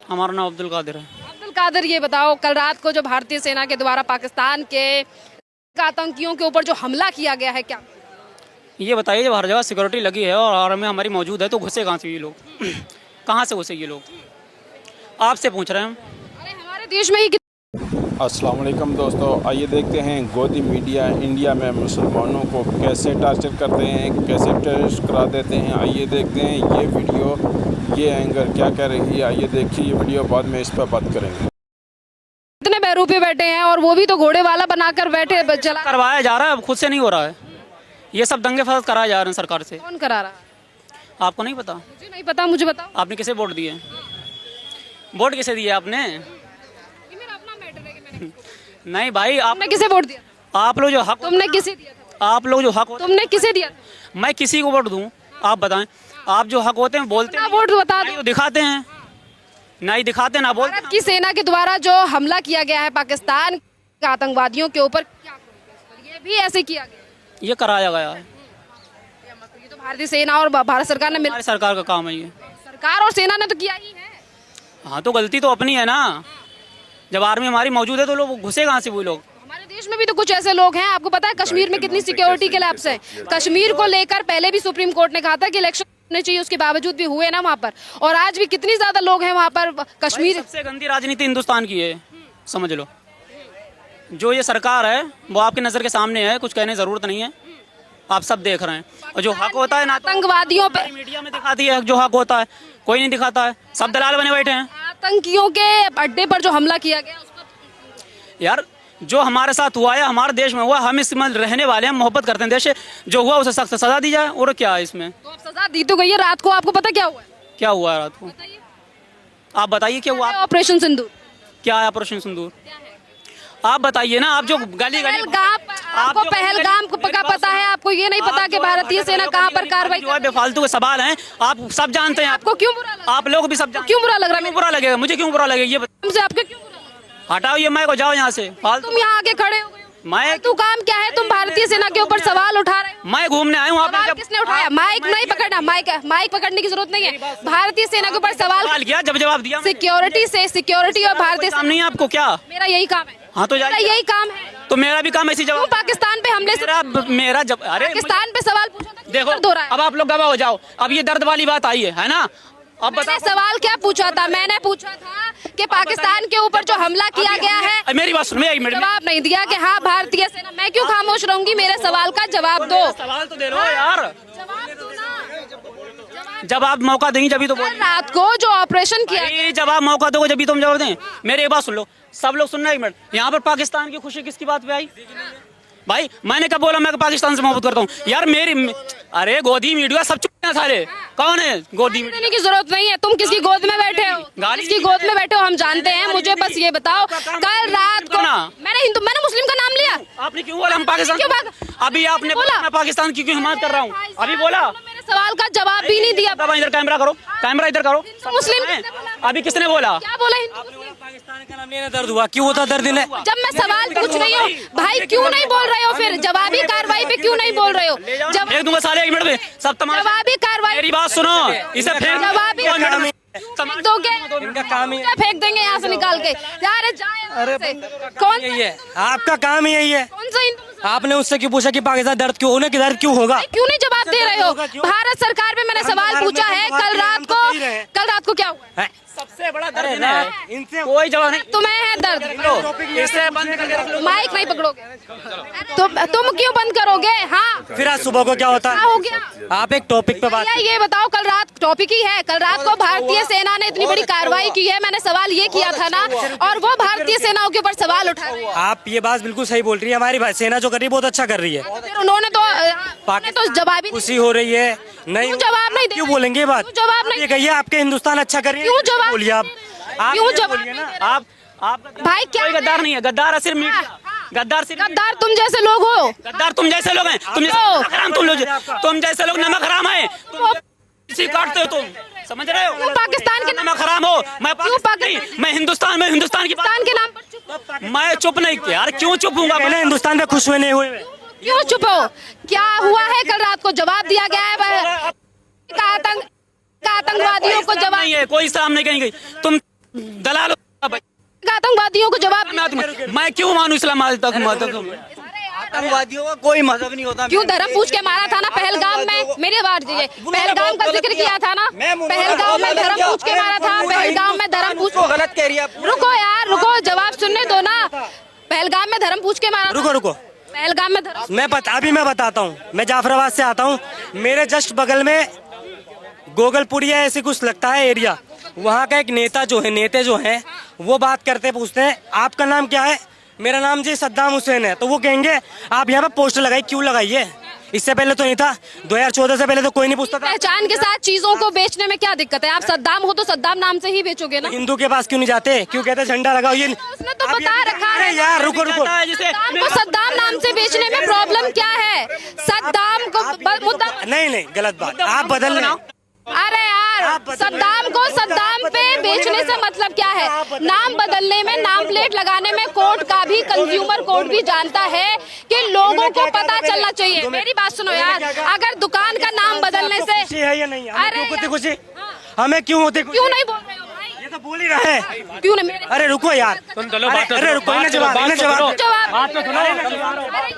हमारा नाम अब्दुल कादिर है। अब्दुल कादिर, ये बताओ कल रात को जो भारतीय सेना के द्वारा पाकिस्तान के आतंकियों के ऊपर जो हमला किया गया है, क्या ये बताइए, जब हर जगह सिक्योरिटी लगी है और आर्मी हमारी मौजूद है तो घुसे कहाँ से ये लोग? कहाँ से घुसे ये लोग? आपसे पूछ रहे हैं हम। अरे हमारे देश में ही अस्सलाम वालेकुम दोस्तों, आइए देखते हैं गोदी मीडिया इंडिया में मुसलमानों को कैसे टार्चर करते हैं, कैसे टेररिस्ट करा देते हैं। आइए देखते हैं ये वीडियो, ये एंकर क्या कह रही है। आइए देखिए ये वीडियो, बाद में इस पर बात करेंगे। इतने बहरूपे बैठे हैं और वो भी तो घोड़े वाला बनाकर बैठे चला करवाया जा रहा है, अब खुद से नहीं हो रहा है। ये सब दंगे फसाद कराए जा रहे हैं सरकार से। कौन करा रहा है? आपको नहीं पता? मुझे नहीं पता, मुझे बताओ। आपने किसे वोट दिए? वोट किसे दिए आपने? ये मेरा अपना मैटर है कि मैंने नहीं भाई, तुमने किसे वोट दिया? आप लोग जो हक, तुमने किसे दिया था? आप लोग जो हक, तुमने किसे दिया था? मैं किसी को वोट दूं? आप बताएं। आप जो हक होते हैं बोलते अपना हैं, वोट बता नहीं दो। तो दिखाते हैं, नहीं दिखाते ना बोलते। भारत की सेना के द्वारा जो हमला किया गया है पाकिस्तान के आतंकवादियों के ऊपर, क्या करोगे इस पर? ये भी ऐसे किया गया? ये कराया गया है। ये तो भारतीय सेना और भारत सरकार ने मिल, हमारी सरकार का काम है ये। सरकार और सेना ने तो किया ही है। हाँ तो गलती तो अपनी है ना। जब आर्मी हमारी मौजूद है तो लोग घुसे कहाँ से वो लोग? हमारे देश में भी तो कुछ ऐसे लोग हैं। आपको पता है कश्मीर में कितनी सिक्योरिटी के लैप्स है? कश्मीर को लेकर पहले भी सुप्रीम कोर्ट ने कहा था कि इलेक्शन होने चाहिए, उसके बावजूद भी हुए ना वहाँ पर। और आज भी कितनी ज्यादा लोग हैं वहाँ पर। कश्मीर सबसे गंदी राजनीति हिंदुस्तान की है, समझ लो। जो ये सरकार है वो आपकी नज़र के सामने है, कुछ कहने की जरूरत नहीं है, आप सब देख रहे हैं। और जो हक होता है ना तो आतंकवादियों पे, मीडिया में दिखाती है, जो हक होता है कोई नहीं दिखाता है, सब दलाल बने बैठे हैं। आतंकियों के अड्डे पर जो हमला किया गया उस पर यार जो हमारे साथ हुआ है, हमारे देश में हुआ, हम इसमें रहने वाले हैं, मोहब्बत करते हैं देश से। जो हुआ उसे सख्त सजा दी जाए। और क्या है इसमें? तो अब सजा दी तो गई है। रात को आपको पता क्या हुआ है? क्या हुआ है रात को? बताइए। आप बताइए क्या हुआ? ऑपरेशन सिंदूर क्या है ऑपरेशन सिंदूर? आप बताइए ना। आप जो गली गली आपको पहलगाम को पका पता है? आपको ये नहीं पता कि भारतीय सेना कहाँ पर कार्रवाई जो है बेफालतू के सवाल हैं, आप सब जानते हैं। आपको क्यों बुरा लगा? आप लोग भी सब जानते क्यों बुरा लग रहा है? हैं। बुरा लगेगा मुझे? क्यों बुरा लगेगा ये तुमसे आपको क्यों बुरा लगा? हटाओ ये मैं को, जाओ यहाँ से फालतू। तुम यहाँ आके खड़े हो गए हो। मैं तू काम क्या है? तुम भारतीय सेना के ऊपर सवाल उठा रहे हो। मैं घूमने आया हूँ। सवाल किसने उठाया? माइक नहीं पकड़ना, माइक पकड़ने की जरूरत नहीं है। भारतीय सेना के ऊपर सवाल किया, जब जवाब दिया। सिक्योरिटी और भारतीय काम नहीं है आपको क्या? मेरा यही काम है। हाँ तो मेरा यही काम है। तो मेरा भी काम ऐसी तुम जवाब। पाकिस्तान पे हमले से मेरा जब अरे पाकिस्तान पे सवाल पूछा था, देखो, दर्द हो रहा है। अब आप लोग गवाह हो जाओ। अब ये दर्द वाली बात आई है ना? अब मैंने बताओ सवाल क्या पूछा था? मैंने पूछा था कि पाकिस्तान के ऊपर जो हमला किया गया है, मेरी बात सुनो एक मिनट। जवाब नहीं दिया कि हाँ भारतीय सेना। मैं क्यों खामोश रहूंगी? मेरे सवाल का जवाब दो। सवाल तो दे लो यार। जवाब दो ना। जब आप मौका देंगे जब तो कल बोलिए। रात को जो ऑपरेशन किया गया, अरे जब आप मौका दोगे जब तुम जवाब दें। मेरी एक बात सुन लो, सब लोग सुनना एक मिनट। यहाँ पर पाकिस्तान की खुशी किसकी बात पे आई? भाई मैंने कब बोला मैं पाकिस्तान से मोहब्बत करता हूँ? यार मेरी अरे गोदी मीडिया सब चुप हैं सारे। कौन है गोदी मीडिया? देने की जरूरत नहीं है। तुम किसकी गोद में बैठे हो? किसकी गोद में बैठे हो हम जानते हैं। मुझे बस ये बताओ, कल रात को मैंने मुस्लिम का नाम लिया। आपने क्यों बोला हम पाकिस्तान? क्यों बात? अभी आपने बोला मैं पाकिस्तान की क्यों हिमायत कर रहा हूँ? अभी बोला। मेरे सवाल का जवाब भी नहीं दिया। बाबा इधर कैमरा करो, कैमरा इधर करो। मुस्लिम अभी किसने बोला? क्या बोला? हिंदू मुस्लिम। पाकिस्तान का नाम लेना दर्द हुआ, क्यों होता दर्द इन्हें? जब मैं सवाल पूछ रही हूँ भाई, क्यों नहीं बोल रहे हो? फिर जवाबी कार्रवाई पे क्यों नहीं बोल रहे हो? फेंक दूंगा साले एक मिनट में सब तमाम। जवाबी कार्रवाई मेरी बात सुनो, इसे फेंक जवाबी फेंक दोगे? इनका काम ही क्या फेंक देंगे यहाँ से निकाल के? अरे जाए कौन यही है, आपका काम ही यही है। कौन सा हिंदू मुसलमान? आपने उससे क्यों पूछा कि पाकिस्तान दर्द क्यों, उन्हें दर्द क्यों होगा? क्यों नहीं जवाब दे रहे हो? भारत सरकार पे मैंने सवाल पूछा है। कल रात को क्या हुआ? है? सबसे बड़ा दर्द अरे इन्हें है। इनसे कोई जवाब नहीं। तुम्हें है दर्द? इसे बंद करके रख लो। माइक नहीं पकड़ोगे? तुम क्यों बंद करोगे? हाँ फिर आज सुबह को क्या होता क्या है? हो गया? आप एक टॉपिक पे बात भैया ये बताओ, कल रात टॉपिक ही है। कल रात को भारतीय सेना ने इतनी बड़ी कार्रवाई की है। मैंने सवाल ये किया था ना, और वो भारतीय सेनाओं के ऊपर सवाल उठा रहे हैं। आप ये बात बिल्कुल सही बोल रही है। हमारी सेना जो कर रही है बहुत अच्छा कर रही है। फिर उन्होंने तो जवाब ही खुशी हो रही है नहीं? क्यों जवाब नहीं दे क्यों रहे? बोलेंगे ये बात? क्यों जवाब नहीं ये कहिए आपके हिंदुस्तान अच्छा कर रही है, क्यों जवाब बोलिए आप क्यों ये जवाब बोलिए नहीं ना। दे रहे? आप भाई क्या कोई गद्दार नहीं है। गद्दार है सिर्फ मीडिया। गद्दार सिर्फ गद्दार तुम जैसे लोग हो। गद्दार तुम जैसे लोग हैं। तुम जैसे लोग नमक हराम है। इसी काटते हो तुम, समझ रहे हो? क्यों पाकिस्तान के नमक हराम हो। मैं पाकिस्तान, मैं हिंदुस्तान में हिंदुस्तान की पाकिस्तान के नाम पर चुप? मैं चुप नहीं किया यार। क्यों चुप हूँगा? कहना हिंदुस्तान पे खुश हुए नहीं हुए? क्यों चुप हो? क्या हुआ है? कल रात को जवाब दिया गया है। आतंकवादियों को जवाब नहीं है, कोई इस्लाम नहीं कहीं गई। तुम दलाल आतंकवादियों को जवाब मैं क्यों मानूं इस्लाम तक आतंकवादियों का कोई मजहब नहीं होता। क्यों धर्म पूछ के मारा था ना पहलगाम में, मेरी आवाज दीजिए, पहलगाम का जिक्र किया था ना, पहलगाम में धर्म पूछ के मारा था, पहलगाम में धर्म पूछ, गलत कह रही है। रुको यार रुको, जवाब सुनने दो ना, पहलगाम में धर्म पूछ के मारा, रुको रुको, पहलगाम में धर्म, अभी मैं बताता हूँ। मैं जाफराबाद से आता हूँ, मेरे जस्ट बगल में गोगलपुरिया ऐसे कुछ लगता है एरिया, वहाँ का एक नेता जो है वो बात करते पूछते हैं आपका नाम क्या है, मेरा नाम जी सद्दाम हुसैन है, तो वो कहेंगे आप यहाँ पे पोस्टर लगाई, क्यों लगाइए, इससे पहले तो नहीं था, 2014 से पहले तो कोई नहीं पूछता था। पहचान के साथ चीजों को बेचने में क्या दिक्कत है? आप सद्दाम हो तो सद्दाम नाम से ही बेचोगे ना। हिंदू के पास क्यों नहीं जाते, क्यों कहते झंडा लगाओ, ये उसने तो बता रखा है। अरे यार रुको रुको, सद्दाम को सद्दाम नाम से बेचने में प्रॉब्लम क्या है? सद्दाम को मुद्दा नहीं गलत बात, आप बदल रहे। अरे यार, सद्दाम को सद्दाम पे बेचने से मतलब क्या है? नाम बदलने में, नाम प्लेट लगाने में कोर्ट का भी, कंज्यूमर कोर्ट भी जानता है कि लोगों को पता चलना चाहिए। मेरी बात सुनो यार, अगर दुकान का नाम बदलने से खुशी है या नहीं, अरे होती खुशी, हमें क्यों होती, क्यों नहीं बोल रहे हो भाई? ये तो बोल ही रहा है, क्यों नहीं? मेरे अरे रुको यार, अरे रुको, अरे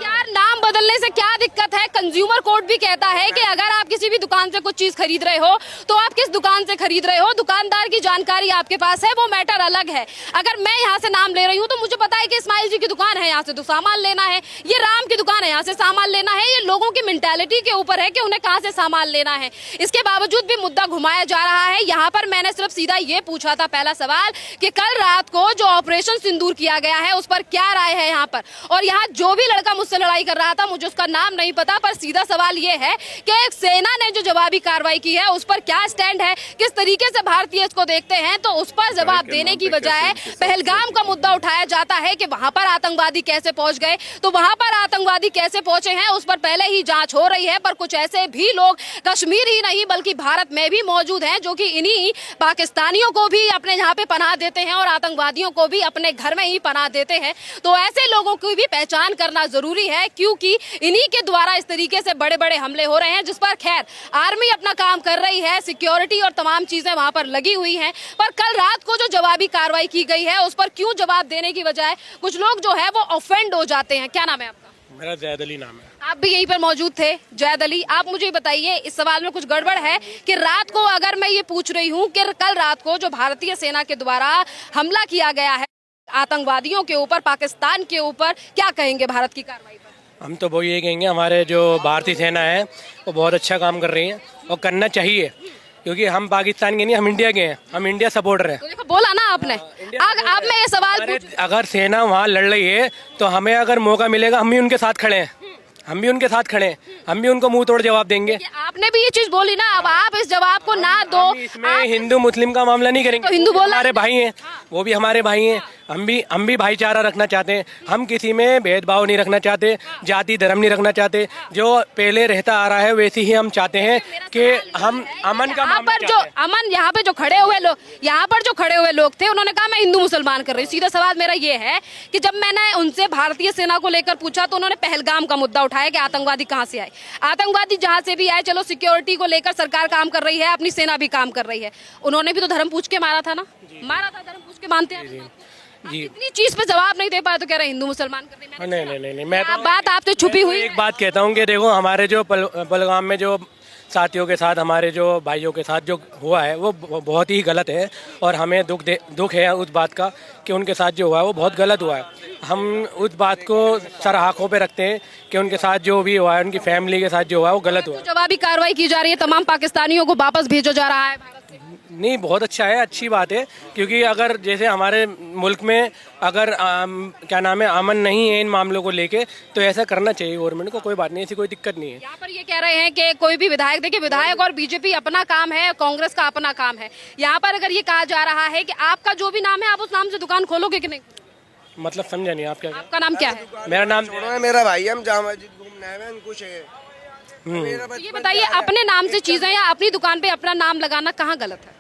यार, नाम बदलने से क्या दिक्कत है? कंज्यूमर कोर्ट भी कहता है कि अगर आप किसी भी दुकान से कुछ चीज खरीद रहे हो तो आप किस दुकान से खरीद रहे हो, दुकानदार की जानकारी आपके पास है, वो मैटर अलग है। अगर मैं यहाँ से नाम ले रही हूँ तो मुझे पता है कि इस्माइल जी की दुकान है, यहाँ से तो सामान लेना है, ये राम की दुकान है, यहाँ से सामान लेना है। ये लोगों की मेंटालिटी के ऊपर है कि उन्हें कहाँ से सामान लेना है। इसके बावजूद भी मुद्दा घुमाया जा रहा है। यहाँ पर मैंने सिर्फ सीधा ये पूछा था, पहला सवाल, कि कल रात को जो ऑपरेशन सिंदूर किया गया है उस पर क्या राय है यहाँ पर। और यहाँ जो भी लड़का मुझसे लड़ाई कर रहा था, मुझे उसका नाम नहीं पता, पर सीधा सवाल ये है कि एक सेना ने जो जवाबी कार्रवाई की है उस पर क्या स्टैंड है, किस तरीके से भारतीय इसको देखते हैं। तो उस पर जवाब देने की बजाय पहलगाम का मुद्दा उठाया जाता है कि वहां पर आतंकवादी कैसे पहुंच गए, तो वहां पर आतंकवादी कैसे पहुंचे हैं उस पर पहले ही जांच हो रही है। पर कुछ ऐसे भी लोग कश्मीर ही नहीं बल्कि भारत में भी मौजूद हैं जो कि इन्हीं पाकिस्तानियों को भी अपने यहाँ पे पनाह देते हैं और आतंकवादियों को भी अपने घर में ही पनाह देते हैं। तो ऐसे लोगों की भी पहचान करना जरूरी है, क्योंकि इन्हीं के द्वारा इस तरीके से बड़े बड़े हमले हो रहे हैं, जिस पर खैर आर्मी अपना काम कर रही है, सिक्योरिटी और तमाम चीजें वहां पर लगी हुई हैं। पर कल रात को जो जवाबी कार्रवाई की गई है उस पर क्यों जवाब देने की बजाय कुछ लोग जो है वो ऑफेंड हो जाते हैं। क्या नाम है आपका? मेरा जैद अली नाम है। आप भी यहीं पर मौजूद थे, जैद अली, आप मुझे बताइए, इस सवाल में कुछ गड़बड़ है कि रात को, अगर मैं ये पूछ रही हूँ कि कल रात को जो भारतीय सेना के द्वारा हमला किया गया है आतंकवादियों के ऊपर, पाकिस्तान के ऊपर, क्या कहेंगे भारत की कार्रवाई पर? हम तो वो ये कहेंगे, हमारे जो भारतीय सेना है वो बहुत अच्छा काम कर रही है और करना चाहिए, क्योंकि हम पाकिस्तान के नहीं, हम इंडिया के हैं, हम इंडिया सपोर्टर हैं। तो देखो, बोला ना आपने। अब मैं ये सवाल अगर सेना वहाँ लड़ रही है तो हमें अगर मौका मिलेगा हम भी उनके साथ खड़े हैं, हम भी उनके साथ खड़े हैं, हम भी उनको मुंह तोड़ जवाब देंगे। आपने भी ये चीज बोली ना, अब आप इस जवाब को ना दो। इसमें हिंदू मुस्लिम का मामला नहीं करेंगे, तो हिंदू बोला, हमारे भाई हैं, वो भी हमारे भाई हैं, हम भी भाईचारा रखना चाहते हैं, हम किसी में भेदभाव नहीं रखना चाहते, जाति धर्म नहीं रखना चाहते, जो पहले रहता आ रहा है वैसे ही हम चाहते हैं कि हम अमन का यहाँ पर जो अमन, यहाँ पे जो खड़े हुए लोग, यहाँ पर जो खड़े हुए लोग थे, उन्होंने कहा मैं हिंदू मुसलमान कर रही हूँ। सीधा सवाल मेरा ये है कि जब मैंने उनसे भारतीय सेना को लेकर पूछा तो उन्होंने पहलगाम का मुद्दा उठाया कि आतंकवादी कहाँ से आए। आतंकवादी जहाँ से भी आए, चलो सिक्योरिटी को लेकर सरकार काम कर रही है, अपनी सेना भी काम कर रही है, उन्होंने भी तो धर्म पूछ के मारा था ना, मारा था, धर्म पूछ के मानते हैं जी। इतनी चीज पे जवाब नहीं दे पाए तो कह रहे हिंदू मुसलमान कर रहे हैं। नहीं, मैं बात आपसे छुपी हुई। एक बात कहता हूँ कि देखो, हमारे जो पहलगाम में जो साथियों के साथ, हमारे जो भाइयों के साथ जो हुआ है वो बहुत ही गलत है, और हमें दुख है उस बात का कि उनके साथ जो हुआ है वो बहुत गलत हुआ है। हम उस बात को सर आँखों पे रखते हैं कि उनके साथ जो भी हुआ है, उनकी फैमिली के साथ जो हुआ है वो गलत हुआ है। जवाबी कार्रवाई की जा रही है, तमाम पाकिस्तानियों को वापस भेजा जा रहा है। नहीं, बहुत अच्छा है, अच्छी बात है, क्योंकि अगर जैसे हमारे मुल्क में अगर क्या नाम है, अमन नहीं है इन मामलों को लेके, तो ऐसा करना चाहिए गवर्नमेंट को, कोई बात नहीं, ऐसी कोई दिक्कत नहीं है। यहाँ पर ये कह रहे हैं कि कोई भी विधायक, देखिए विधायक और बीजेपी अपना काम है, कांग्रेस का अपना काम है। यहाँ पर अगर ये कहा जा रहा है कि आपका जो भी नाम है आप उस नाम से दुकान खोलोगे कि नहीं? मतलब समझा नहीं आप क्या? आपका नाम क्या है? मेरा नाम मेरा भाई, हम जामा मस्जिद घूमने आए हैं, कुछ है। ये बताइए, अपने नाम से चीजें या अपनी दुकान पे अपना नाम लगाना कहाँ गलत है?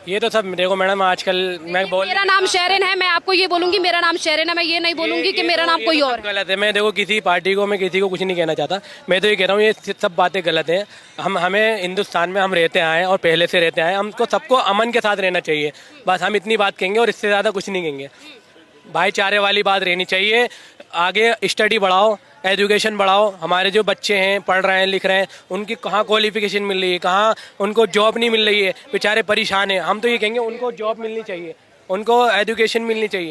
ये तो सब देखो मैडम, आजकल मैं बोल मेरा नाम शेरिन है, मैं आपको ये बोलूंगी मेरा नाम शेरिन है, मैं ये नहीं बोलूंगी कि मेरा नाम कोई और है। गलत है। मैं देखो किसी पार्टी को, मैं किसी को कुछ नहीं कहना चाहता। मैं तो ये कह रहा हूँ ये सब बातें गलत हैं। हमें हिंदुस्तान में हम रहते आए हैं और पहले से रहते आए हैं, हमको सबको अमन के साथ रहना चाहिए। बस हम इतनी बात कहेंगे और इससे ज़्यादा कुछ नहीं कहेंगे। भाईचारे वाली बात रहनी चाहिए। आगे स्टडी बढ़ाओ, एजुकेशन बढ़ाओ। हमारे जो बच्चे हैं, पढ़ रहे हैं, लिख रहे हैं, उनकी कहाँ क्वालिफिकेशन मिल रही है, कहाँ उनको जॉब नहीं मिल रही है, बेचारे परेशान हैं। हम तो ये कहेंगे उनको जॉब मिलनी चाहिए, उनको एजुकेशन मिलनी चाहिए।